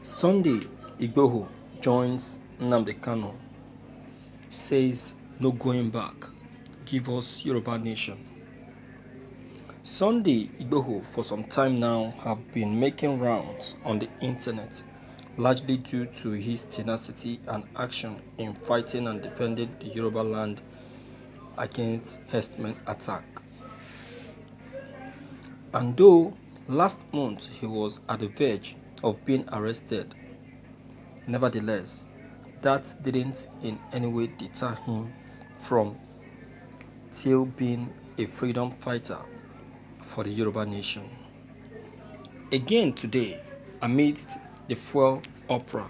Sunday, Igboho joins Nnamdi Kanu, says no going back, give us Yoruba nation. Sunday, Igboho for some time now have been making rounds on the internet, largely due to his tenacity and action in fighting and defending the Yoruba land against herdsmen attack. And though last month he was at the verge of being arrested, nevertheless, that didn't in any way deter him from still being a freedom fighter for the Yoruba nation. Again today, amidst the fuel opera,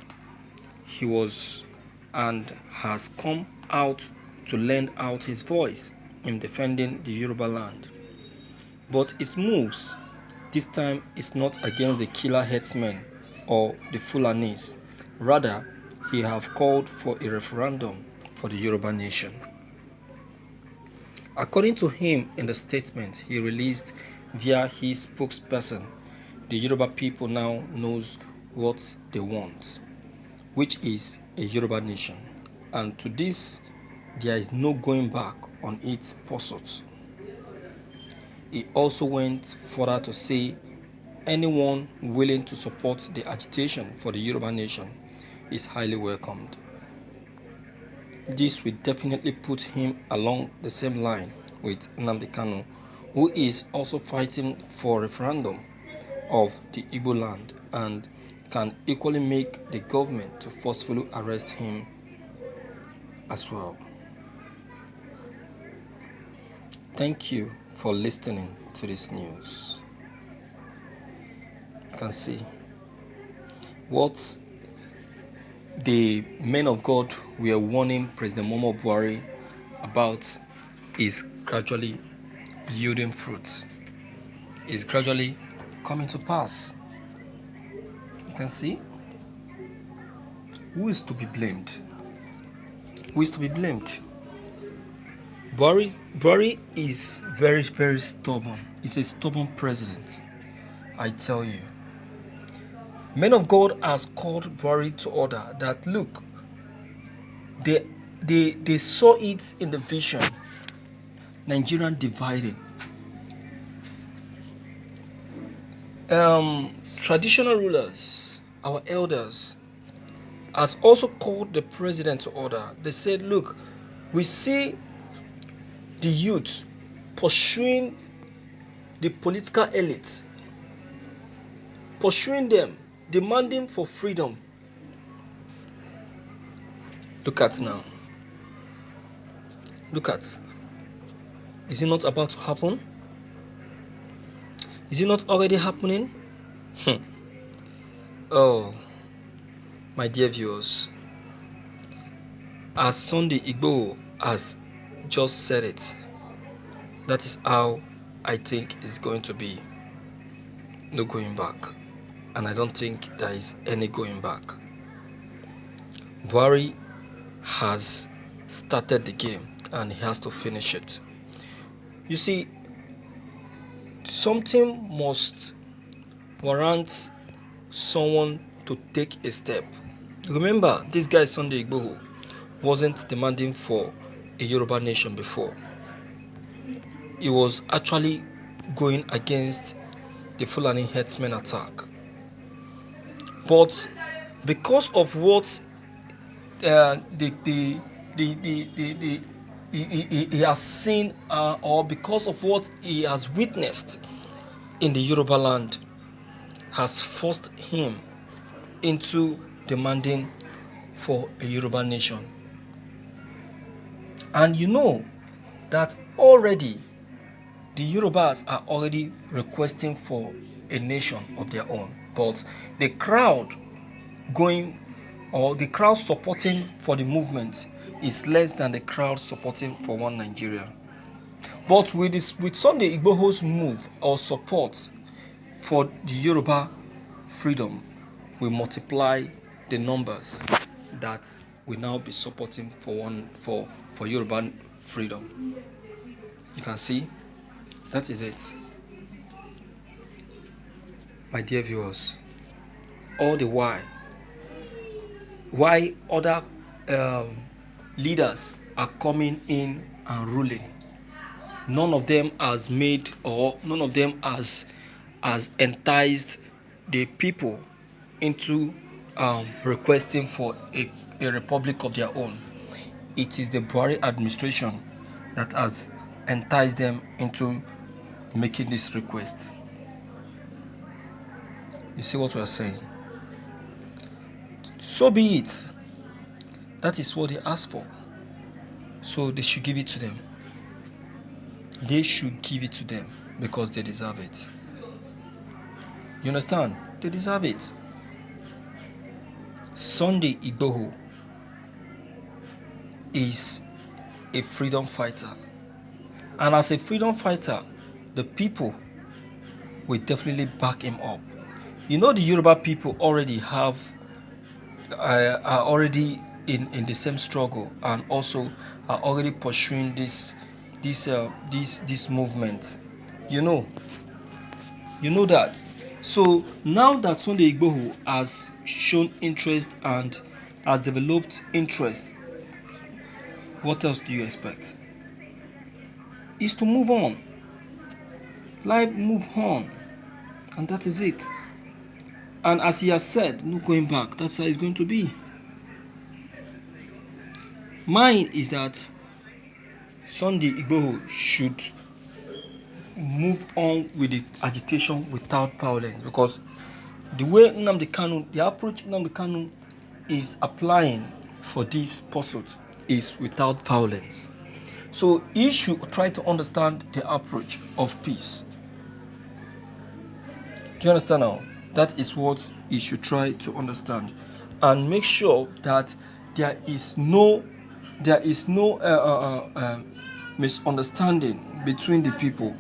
he was and has come out to lend out his voice in defending the Yoruba land. But his moves this time is not against the killer herdsmen or the Fulanis. Rather, he have called for a referendum for the Yoruba nation. According to him in the statement he released via his spokesperson, the Yoruba people now knows what they want, which is a Yoruba nation, and to this there is no going back on its pursuit. He also went further to say anyone willing to support the agitation for the Yoruba nation is highly welcomed. This will definitely put him along the same line with Nnamdi Kanu, who is also fighting for referendum of the Igbo land and can equally make the government to forcefully arrest him as well. Thank you for listening to this news. You can see what the men of God were warning President Muhammadu Buhari about is gradually yielding fruits, is gradually coming to pass. You can see who is to be blamed. Who is to be blamed? Buhari is very, very stubborn. He's a stubborn president, I tell you. Men of God has called Buhari to order that look, they saw it in the vision, Nigerian divided. Traditional rulers, our elders, has also called the president to order. They said, look, we see the youth pursuing the political elites, pursuing them, demanding for freedom. Look at now. Look at. Is it not about to happen? Is it not already happening? Oh, my dear viewers, as Sunday Igboho has just said it, that is how I think it's going to be. No going back. And I don't think there is any going back. Buhari has started the game and he has to finish it. You see, something must warrant someone to take a step. Remember, this guy Sunday Igboho wasn't demanding for a Yoruba nation before. He was actually going against the Fulani herdsmen attack. But because of what he has seen, or because of what he has witnessed in the Yoruba land, has forced him into demanding for a Yoruba nation. And you know that already the Yorubas are already requesting for a nation of their own, but the crowd supporting for the movement is less than the crowd supporting for one Nigeria. But with Sunday Igboho's move or support for the Yoruba freedom, we multiply the numbers that will now be supporting for Yoruba freedom. You can see, that is it. My dear viewers, all the while Why other leaders are coming in and ruling. None of them has made, or none of them has enticed the people into requesting for a republic of their own. It is the Buhari administration that has enticed them into making this request. You see what we are saying? So be it. That is what they asked for. So they should give it to them. They should give it to them because they deserve it. You understand? They deserve it. Sunday Igboho is a freedom fighter. And as a freedom fighter, the people will definitely back him up. You know, the Yoruba people already are already in the same struggle, and also are already pursuing this movement. You know that. So now that Sunday Igboho has shown interest and has developed interest, what else do you expect? Is to move on. Life move on, and that is it. And as he has said, no going back. That's how it's going to be. Mine is that Sunday Igboho should move on with the agitation without violence, because the way Nnamdi Kanu, the approach Nnamdi Kanu is applying for this pursuit is without violence. So he should try to understand the approach of peace. Do you understand now? That is what he should try to understand, and make sure that there is no misunderstanding between the people.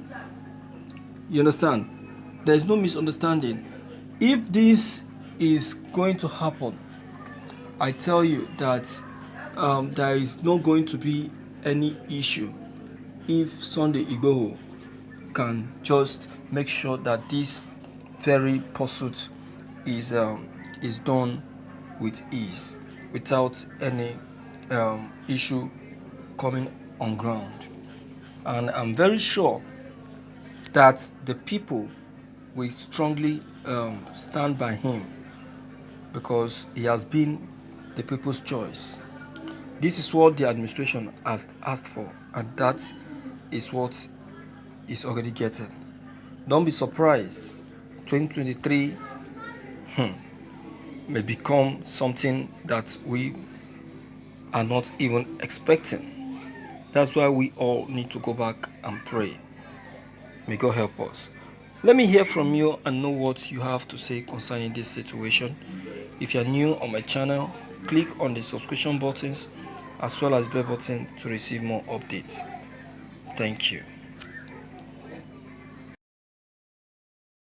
You understand? There is no misunderstanding. If this is going to happen, I tell you that there is not going to be any issue if Sunday Igboho can just make sure that this very pursuit is done with ease, without any issue coming on ground. And I'm very sure that the people will strongly stand by him, because he has been the people's choice. This is what the administration has asked for, and that is what is already getting. Don't be surprised. 2023 may become something that we are not even expecting. That's why we all need to go back and pray. May God help us. Let me hear from you and know what you have to say concerning this situation. If you are new on my channel, click on the subscription buttons as well as bell button to receive more updates. Thank you.